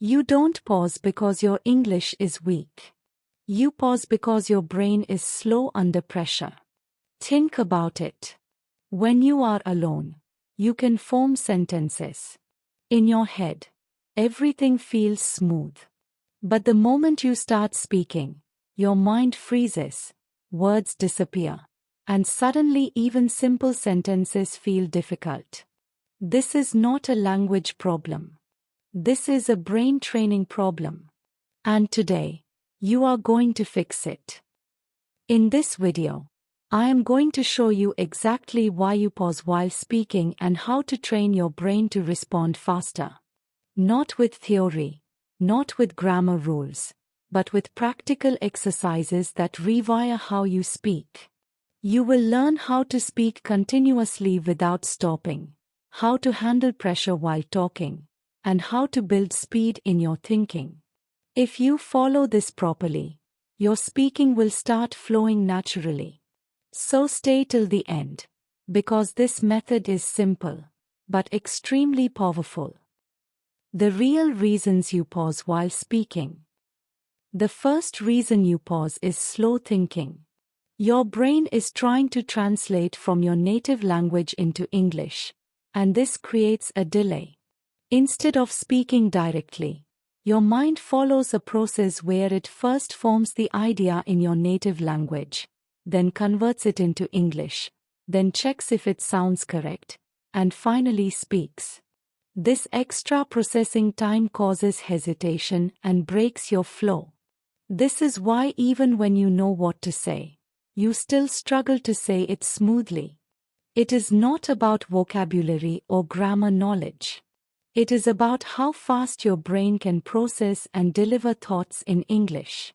You don't pause because your English is weak. You pause because your brain is slow under pressure. Think about it. When you are alone, you can form sentences. In your head, everything feels smooth. But the moment you start speaking, your mind freezes, words disappear, and suddenly even simple sentences feel difficult. This is not a language problem. This is a brain training problem. And today, you are going to fix it. In this video, I am going to show you exactly why you pause while speaking and how to train your brain to respond faster. Not with theory, not with grammar rules, but with practical exercises that rewire how you speak. You will learn how to speak continuously without stopping, how to handle pressure while talking, and how to build speed in your thinking. If you follow this properly, your speaking will start flowing naturally. So stay till the end, because this method is simple, but extremely powerful. The real reasons you pause while speaking. The first reason you pause is slow thinking. Your brain is trying to translate from your native language into English, and this creates a delay. Instead of speaking directly, your mind follows a process where it first forms the idea in your native language, then converts it into English, then checks if it sounds correct, and finally speaks. This extra processing time causes hesitation and breaks your flow. This is why even when you know what to say, you still struggle to say it smoothly. It is not about vocabulary or grammar knowledge. It is about how fast your brain can process and deliver thoughts in English.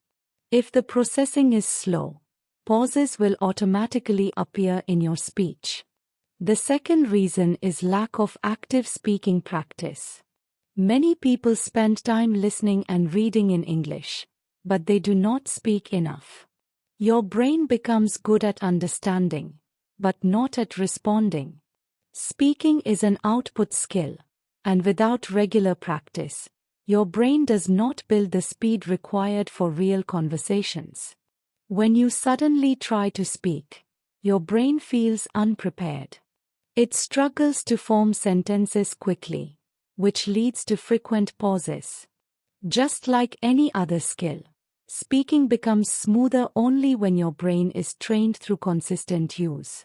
If the processing is slow, pauses will automatically appear in your speech. The second reason is lack of active speaking practice. Many people spend time listening and reading in English, but they do not speak enough. Your brain becomes good at understanding, but not at responding. Speaking is an output skill, and without regular practice, your brain does not build the speed required for real conversations. When you suddenly try to speak, your brain feels unprepared. It struggles to form sentences quickly, which leads to frequent pauses. Just like any other skill, speaking becomes smoother only when your brain is trained through consistent use.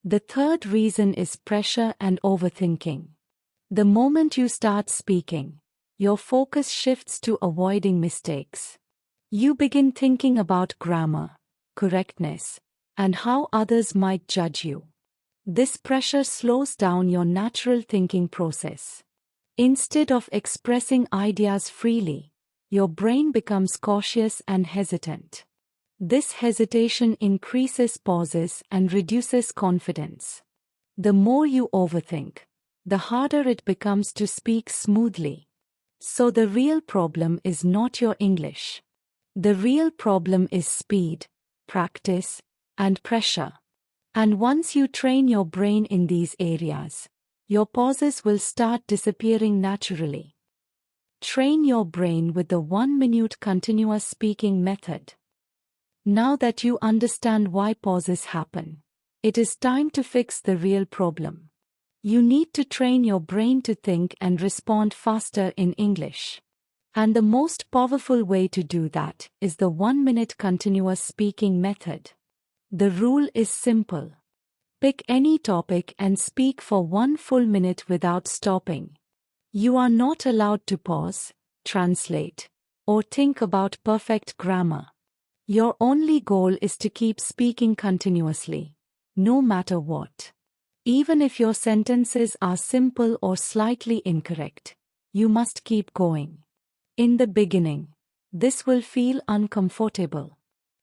The third reason is pressure and overthinking. The moment you start speaking, your focus shifts to avoiding mistakes. You begin thinking about grammar, correctness, and how others might judge you. This pressure slows down your natural thinking process. Instead of expressing ideas freely, your brain becomes cautious and hesitant. This hesitation increases pauses and reduces confidence. The more you overthink, the harder it becomes to speak smoothly. So the real problem is not your English. The real problem is speed, practice, and pressure. And once you train your brain in these areas, your pauses will start disappearing naturally. Train your brain with the 1-minute continuous speaking method. Now that you understand why pauses happen, it is time to fix the real problem. You need to train your brain to think and respond faster in English. And the most powerful way to do that is the 1-minute continuous speaking method. The rule is simple. Pick any topic and speak for 1 full minute without stopping. You are not allowed to pause, translate, or think about perfect grammar. Your only goal is to keep speaking continuously, no matter what. Even if your sentences are simple or slightly incorrect, you must keep going. In the beginning, this will feel uncomfortable.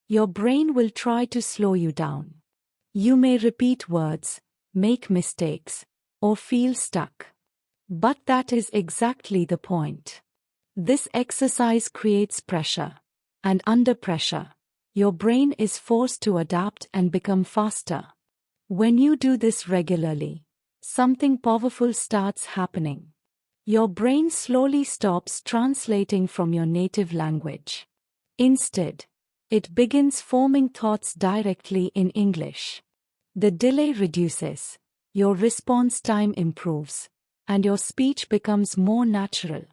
Your brain will try to slow you down. You may repeat words, make mistakes, or feel stuck. But that is exactly the point. This exercise creates pressure, and under pressure, your brain is forced to adapt and become faster. When you do this regularly, something powerful starts happening. Your brain slowly stops translating from your native language. Instead, it begins forming thoughts directly in English. The delay reduces, your response time improves, and your speech becomes more natural.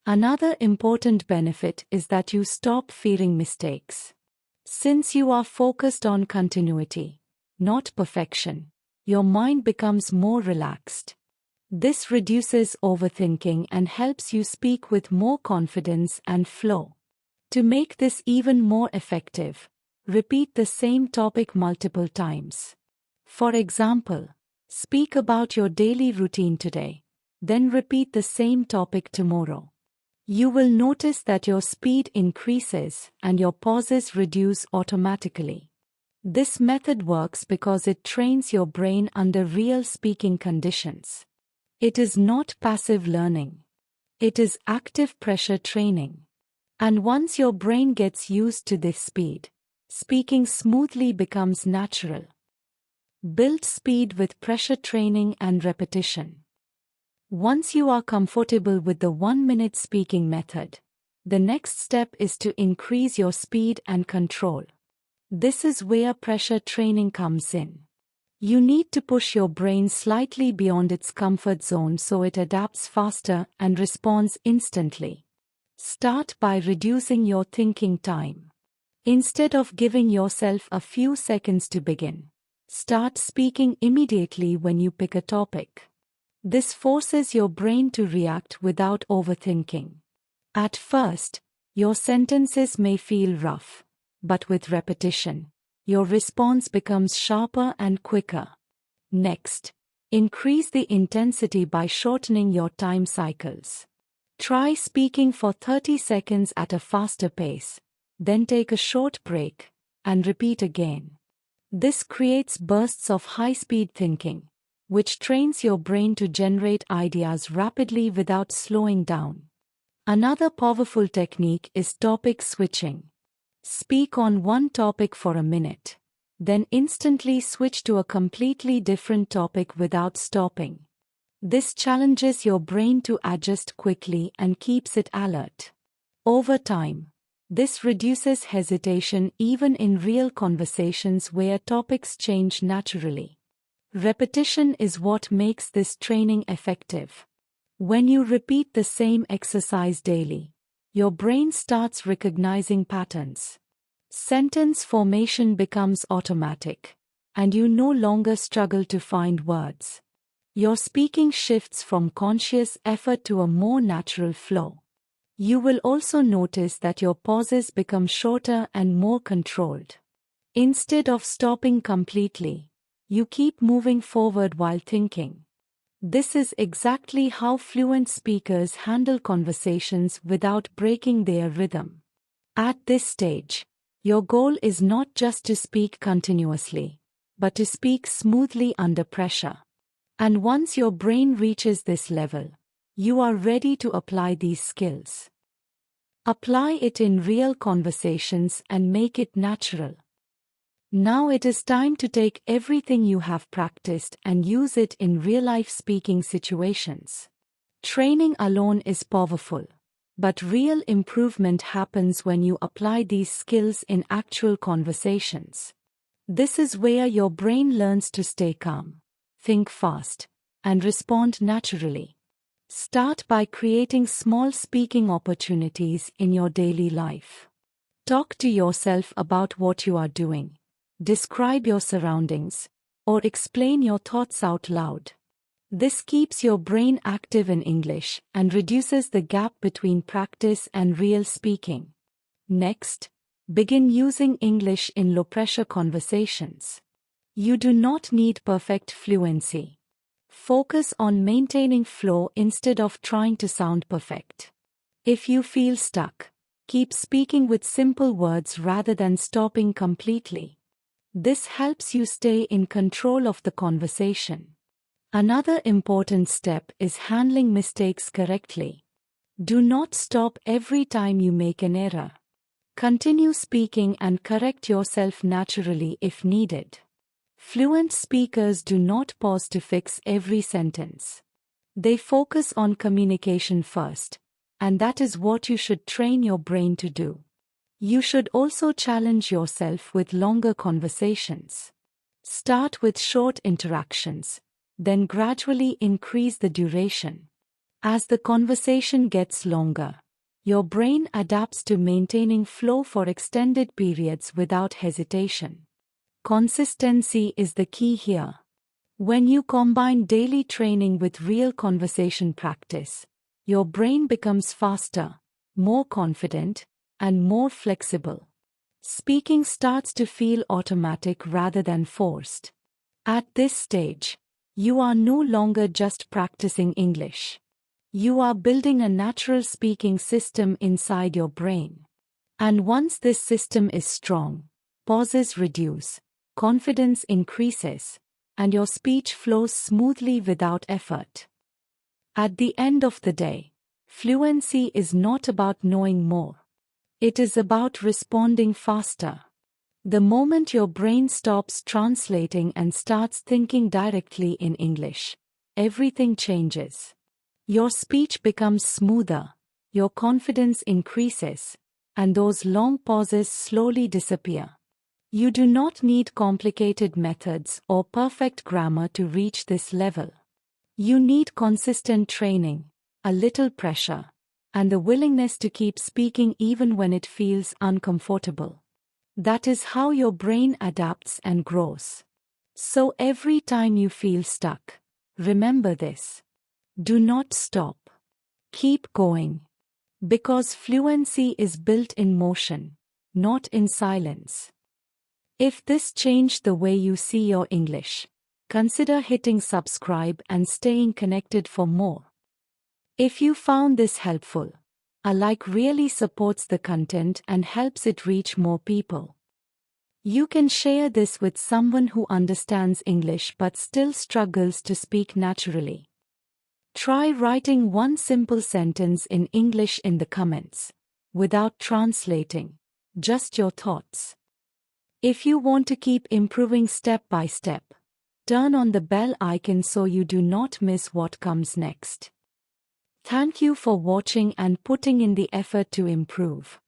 Another important benefit is that you stop fearing mistakes. Since you are focused on continuity, not perfection, your mind becomes more relaxed. This reduces overthinking and helps you speak with more confidence and flow. To make this even more effective, repeat the same topic multiple times. For example, speak about your daily routine today, then repeat the same topic tomorrow. You will notice that your speed increases and your pauses reduce automatically. This method works because it trains your brain under real speaking conditions. It is not passive learning. It is active pressure training. And once your brain gets used to this speed, speaking smoothly becomes natural. Build speed with pressure training and repetition. Once you are comfortable with the 1-minute speaking method, the next step is to increase your speed and control. This is where pressure training comes in. You need to push your brain slightly beyond its comfort zone so it adapts faster and responds instantly. Start by reducing your thinking time. Instead of giving yourself a few seconds to begin, start speaking immediately when you pick a topic. This forces your brain to react without overthinking. At first, your sentences may feel rough, but with repetition, your response becomes sharper and quicker. Next, increase the intensity by shortening your time cycles. Try speaking for 30 seconds at a faster pace, then take a short break, and repeat again. This creates bursts of high-speed thinking, which trains your brain to generate ideas rapidly without slowing down. Another powerful technique is topic switching. Speak on one topic for a minute, then instantly switch to a completely different topic without stopping. This challenges your brain to adjust quickly and keeps it alert. Over time, this reduces hesitation even in real conversations where topics change naturally. Repetition is what makes this training effective. When you repeat the same exercise daily, your brain starts recognizing patterns. Sentence formation becomes automatic, and you no longer struggle to find words. Your speaking shifts from conscious effort to a more natural flow. You will also notice that your pauses become shorter and more controlled. Instead of stopping completely, you keep moving forward while thinking. This is exactly how fluent speakers handle conversations without breaking their rhythm. At this stage, your goal is not just to speak continuously, but to speak smoothly under pressure. And once your brain reaches this level, you are ready to apply these skills. Apply it in real conversations and make it natural. Now it is time to take everything you have practiced and use it in real-life speaking situations. Training alone is powerful, but real improvement happens when you apply these skills in actual conversations. This is where your brain learns to stay calm, think fast, and respond naturally. Start by creating small speaking opportunities in your daily life. Talk to yourself about what you are doing. Describe your surroundings, or explain your thoughts out loud. This keeps your brain active in English and reduces the gap between practice and real speaking. Next, begin using English in low-pressure conversations. You do not need perfect fluency. Focus on maintaining flow instead of trying to sound perfect. If you feel stuck, keep speaking with simple words rather than stopping completely. This helps you stay in control of the conversation. Another important step is handling mistakes correctly. Do not stop every time you make an error. Continue speaking and correct yourself naturally if needed. Fluent speakers do not pause to fix every sentence. They focus on communication first, and that is what you should train your brain to do. You should also challenge yourself with longer conversations. Start with short interactions, then gradually increase the duration. As the conversation gets longer, your brain adapts to maintaining flow for extended periods without hesitation. Consistency is the key here. When you combine daily training with real conversation practice, your brain becomes faster, more confident, and more flexible. Speaking starts to feel automatic rather than forced. At this stage, you are no longer just practicing English. You are building a natural speaking system inside your brain. And once this system is strong, pauses reduce, confidence increases, and your speech flows smoothly without effort. At the end of the day, fluency is not about knowing more. It is about responding faster. The moment your brain stops translating and starts thinking directly in English, everything changes. Your speech becomes smoother, your confidence increases, and those long pauses slowly disappear. You do not need complicated methods or perfect grammar to reach this level. You need consistent training, a little pressure, and the willingness to keep speaking even when it feels uncomfortable. That is how your brain adapts and grows. So every time you feel stuck, remember this. Do not stop. Keep going. Because fluency is built in motion, not in silence. If this changed the way you see your English, consider hitting subscribe and staying connected for more. If you found this helpful, a like really supports the content and helps it reach more people. You can share this with someone who understands English but still struggles to speak naturally. Try writing one simple sentence in English in the comments, without translating, just your thoughts. If you want to keep improving step by step, turn on the bell icon so you do not miss what comes next. Thank you for watching and putting in the effort to improve.